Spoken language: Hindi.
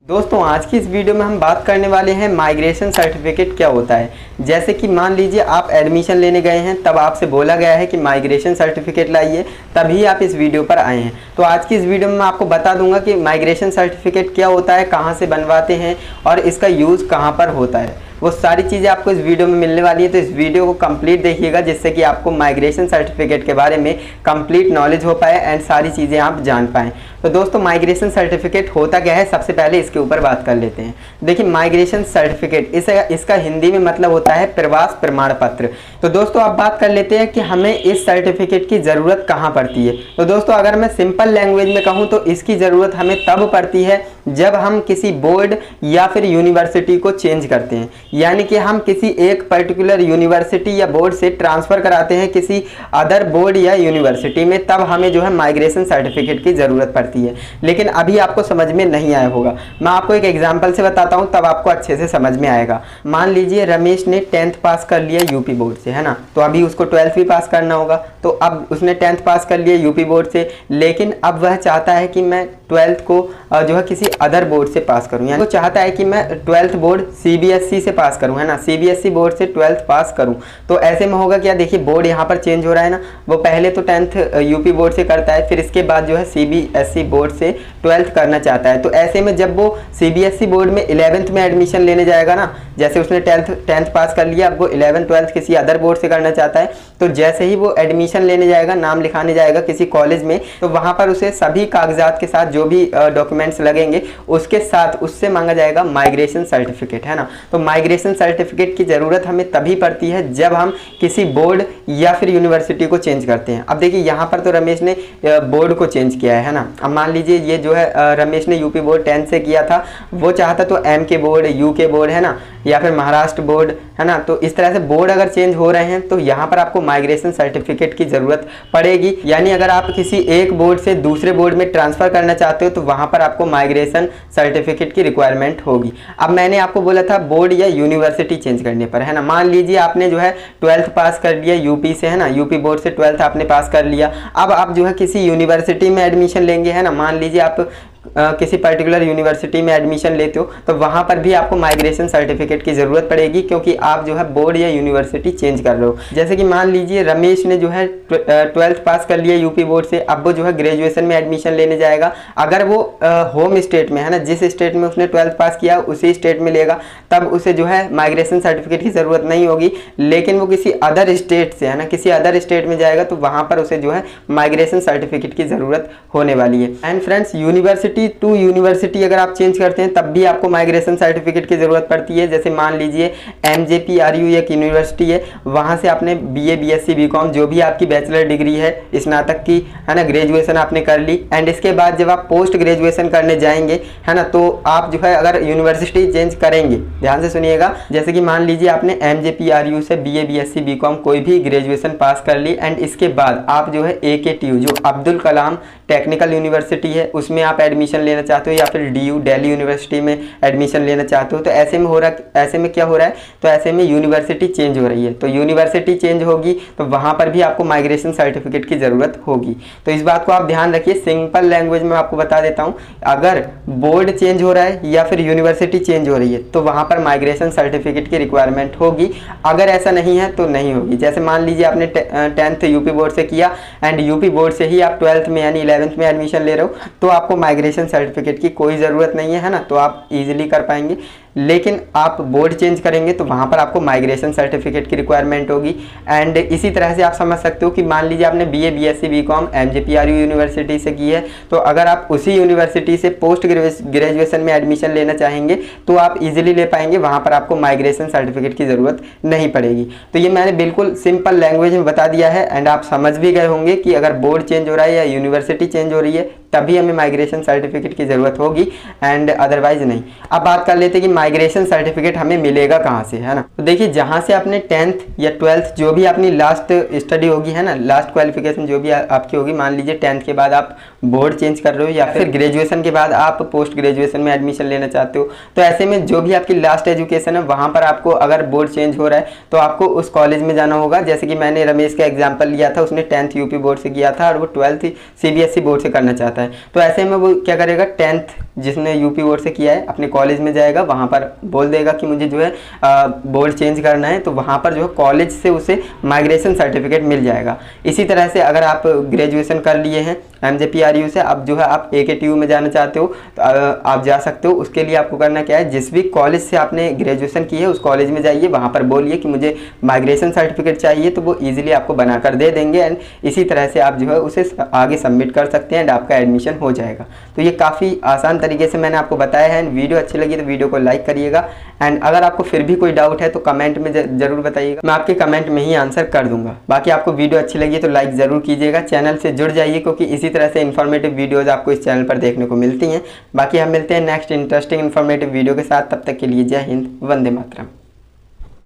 दोस्तों आज की इस वीडियो में हम बात करने वाले हैं माइग्रेशन सर्टिफिकेट क्या होता है। जैसे कि मान लीजिए आप एडमिशन लेने गए हैं, तब आपसे बोला गया है कि माइग्रेशन सर्टिफिकेट लाइए, तभी आप इस वीडियो पर आए हैं। तो आज की इस वीडियो में मैं आपको बता दूंगा कि माइग्रेशन सर्टिफिकेट क्या होता है, कहाँ से बनवाते हैं और इसका यूज़ कहाँ पर होता है। वो सारी चीज़ें आपको इस वीडियो में मिलने वाली है, तो इस वीडियो को कंप्लीट देखिएगा जिससे कि आपको माइग्रेशन सर्टिफिकेट के बारे में कंप्लीट नॉलेज हो पाए एंड सारी चीज़ें आप जान पाएँ। तो दोस्तों माइग्रेशन सर्टिफिकेट होता क्या है, सबसे पहले इसके ऊपर बात कर लेते हैं। देखिए माइग्रेशन सर्टिफिकेट इसका हिंदी में मतलब होता है प्रवास प्रमाण पत्र। तो दोस्तों आप बात कर लेते हैं कि हमें इस सर्टिफिकेट की ज़रूरत कहाँ पड़ती है। तो दोस्तों अगर मैं सिंपल लैंग्वेज में कहूँ तो इसकी ज़रूरत हमें तब पड़ती है जब हम किसी बोर्ड या फिर यूनिवर्सिटी को चेंज करते हैं, यानी कि हम किसी एक पर्टिकुलर यूनिवर्सिटी या बोर्ड से ट्रांसफ़र कराते हैं किसी अदर बोर्ड या यूनिवर्सिटी में, तब हमें जो है माइग्रेशन सर्टिफिकेट की ज़रूरत पड़ती है। लेकिन अभी आपको समझ में नहीं आया होगा, मैं आपको एक एग्जांपल से बताता हूँ, तब आपको अच्छे से समझ में आएगा। मान लीजिए रमेश ने 10th पास कर लिया यूपी बोर्ड से, है ना, तो अभी उसको 12th भी पास करना होगा। तो अब उसने 10th पास कर लिया यूपी बोर्ड से, लेकिन अब वह चाहता है कि मैं 12th को जो है किसी अदर बोर्ड से पास करूं, यानी वो चाहता है कि मैं 12th बोर्ड सीबीएसई से पास करूं, है ना, सीबीएसई बोर्ड से 12th पास करूं। तो ऐसे में होगा क्या, देखिए बोर्ड यहाँ पर चेंज हो रहा है ना, वो पहले तो 10th यूपी बोर्ड से करता है, फिर इसके बाद जो है सीबीएसई बोर्ड से 12th करना चाहता है। तो ऐसे में जब वो सीबीएसई बोर्ड में 11th में एडमिशन लेने जाएगा ना, जैसे उसने 10th पास कर लिया, अब वो 11th 12th किसी अदर बोर्ड से करना चाहता है, तो जैसे ही वो एडमिशन लेने जाएगा, नाम लिखाने जाएगा किसी कॉलेज में, तो वहाँ पर उसे सभी कागजात के साथ जो भी डॉक्यूमेंट्स लगेंगे उसके साथ उससे मांगा जाएगा माइग्रेशन सर्टिफिकेट, है ना। तो माइग्रेशन सर्टिफिकेट की ज़रूरत हमें तभी पड़ती है जब हम किसी बोर्ड या फिर यूनिवर्सिटी को चेंज करते हैं। अब देखिए यहाँ पर तो रमेश ने बोर्ड को चेंज किया है ना। अब मान लीजिए ये जो है रमेश ने यूपी बोर्ड 10th से किया था, वो चाहता तो एम के बोर्ड, यू के बोर्ड, है ना, या फिर महाराष्ट्र बोर्ड, है ना। तो इस तरह से बोर्ड अगर चेंज हो रहे हैं तो यहाँ पर आपको माइग्रेशन सर्टिफिकेट की ज़रूरत पड़ेगी। यानी अगर आप किसी एक बोर्ड से दूसरे बोर्ड में ट्रांसफ़र करना चाहते हो तो वहाँ पर आपको माइग्रेशन सर्टिफिकेट की रिक्वायरमेंट होगी। अब मैंने आपको बोला था बोर्ड या यूनिवर्सिटी चेंज करने पर, है ना। मान लीजिए आपने जो है 12th पास कर लिया यूपी से, है ना, यूपी बोर्ड से 12th आपने पास कर लिया। अब आप जो है किसी यूनिवर्सिटी में एडमिशन लेंगे, है ना, मान लीजिए आप किसी पर्टिकुलर यूनिवर्सिटी में एडमिशन लेते हो, तो वहाँ पर भी आपको माइग्रेशन सर्टिफिकेट की ज़रूरत पड़ेगी, क्योंकि आप जो है बोर्ड या यूनिवर्सिटी चेंज कर रहे हो। जैसे कि मान लीजिए रमेश ने जो है 12th पास कर लिया यूपी बोर्ड से, अब वो जो है ग्रेजुएशन में एडमिशन लेने जाएगा। अगर वो होम स्टेट में, है ना, जिस स्टेट में उसने 12th पास किया उसी स्टेट में लेगा, तब उसे जो है माइग्रेशन सर्टिफिकेट की ज़रूरत नहीं होगी। लेकिन वो किसी अदर स्टेट से, है ना, किसी अदर स्टेट में जाएगा तो वहाँ पर उसे जो है माइग्रेशन सर्टिफिकेट की ज़रूरत होने वाली है। And friends, university to university अगर आप चेंज करते हैं तब भी आपको माइग्रेशन सर्टिफिकेट की ज़रूरत पड़ती है। जैसे मान लीजिए MJPRU एक यूनिवर्सिटी है, वहाँ से आपने BA BSc BCom जो भी आपकी बैचलर डिग्री है स्नातक की, है ना, ग्रेजुएशन आपने कर ली, एंड इसके बाद जब आप पोस्ट ग्रेजुएशन करने जाएंगे, है ना, तो आप जो है अगर यूनिवर्सिटी चेंज करेंगे, ध्यान से सुनिएगा, जैसे कि मान लीजिए आपने MJPRU से BA BSc BCom कोई भी ग्रेजुएशन पास कर ली, एंड इसके बाद आप जो है AKTU जो अब्दुल कलाम टेक्निकल यूनिवर्सिटी है उसमें आप एडमिशन लेना चाहते हो, या फिर DU दिल्ली यूनिवर्सिटी में एडमिशन लेना चाहते हो, तो ऐसे में क्या हो रहा है, तो ऐसे में यूनिवर्सिटी चेंज हो रही है। तो यूनिवर्सिटी चेंज होगी तो वहाँ पर भी आपको माइग्रेशन सर्टिफिकेट की ज़रूरत होगी। तो इस बात को आप ध्यान रखिए। सिंपल लैंग्वेज में आपको बता देता हूँ, अगर बोर्ड चेंज हो रहा है या फिर यूनिवर्सिटी चेंज हो रही है तो वहाँ पर माइग्रेशन सर्टिफिकेट की रिक्वायरमेंट होगी। अगर ऐसा नहीं है तो नहीं होगी। जैसे मान लीजिए आपने 10th यूपी बोर्ड से किया एंड यूपी बोर्ड से ही आप 12th में यानी 11th में एडमिशन ले रहे हो, तो आपको माइग्रेशन सर्टिफिकेट की कोई ज़रूरत नहीं है, है ना, तो आप इजीली कर पाएंगे। लेकिन आप बोर्ड चेंज करेंगे तो वहाँ पर आपको माइग्रेशन सर्टिफिकेट की रिक्वायरमेंट होगी। एंड इसी तरह से आप समझ सकते हो कि मान लीजिए आपने BA BSc BCom MJPRU university से की है, तो अगर आप उसी यूनिवर्सिटी से पोस्ट ग्रेजुएशन में एडमिशन लेना चाहेंगे तो आप इजीली ले पाएंगे, वहाँ पर आपको माइग्रेशन सर्टिफिकेट की ज़रूरत नहीं पड़ेगी। तो ये मैंने बिल्कुल सिंपल लैंग्वेज में बता दिया है, एंड आप समझ भी गए होंगे कि अगर बोर्ड चेंज हो रहा है या यूनिवर्सिटी चेंज हो रही है तभी हमें माइग्रेशन सर्टिफिकेट की ज़रूरत होगी, एंड अदरवाइज नहीं। अब बात कर लेते हैं कि माइग्रेशन सर्टिफिकेट हमें मिलेगा कहाँ से, है ना। तो देखिए जहाँ से आपने 10th या 12th जो भी अपनी लास्ट स्टडी होगी, है ना, लास्ट क्वालिफिकेशन जो भी आपकी होगी, मान लीजिए 10th के बाद आप बोर्ड चेंज कर रहे हो या फिर ग्रेजुएशन के बाद आप पोस्ट ग्रेजुएशन में एडमिशन लेना चाहते हो, तो ऐसे में जो भी आपकी लास्ट एजुकेशन है वहाँ पर आपको अगर बोर्ड चेंज हो रहा है तो आपको उस कॉलेज में जाना होगा। जैसे कि मैंने रमेश का एग्जाम्पल लिया था, उसने 10th यूपी बोर्ड से किया था और वो 12th CBSE बोर्ड से करना चाहता है। है। तो ऐसे में वो क्या करेगा, 10th जिसने यूपी बोर्ड से किया है अपने कॉलेज में जाएगा, वहाँ पर बोल देगा कि मुझे जो है बोर्ड चेंज करना है, तो वहाँ पर जो है कॉलेज से उसे माइग्रेशन सर्टिफिकेट मिल जाएगा। इसी तरह से अगर आप ग्रेजुएशन कर लिए हैं MJPRU से, अब जो है आप AKTU में जाना चाहते हो तो आप जा सकते हो। उसके लिए आपको करना क्या है, जिस भी कॉलेज से आपने ग्रेजुएशन की है उस कॉलेज में जाइए, वहाँ पर बोलिए कि मुझे माइग्रेशन सर्टिफिकेट चाहिए, तो वो ईजिली आपको बनाकर दे देंगे। एंड इसी तरह से आप जो है उसे आगे सबमिट कर सकते हैं एंड आपका एडमिशन हो जाएगा। तो ये काफ़ी आसान तरीके से मैंने आपको बताया है। वीडियो अच्छी लगी तो वीडियो को लाइक करिएगा एंड अगर आपको फिर भी कोई डाउट है तो कमेंट में जरूर बताइएगा, मैं आपके कमेंट में ही आंसर कर दूंगा। बाकी आपको वीडियो अच्छी लगी तो लाइक ज़रूर कीजिएगा, चैनल से जुड़ जाइए क्योंकि इसी तरह से इन्फॉर्मेटिव वीडियोज़ आपको इस चैनल पर देखने को मिलती हैं। बाकी हम मिलते हैं नेक्स्ट इंटरेस्टिंग इन्फॉर्मेटिव वीडियो के साथ, तब तक के लिए जय हिंद, वंदे मातरम।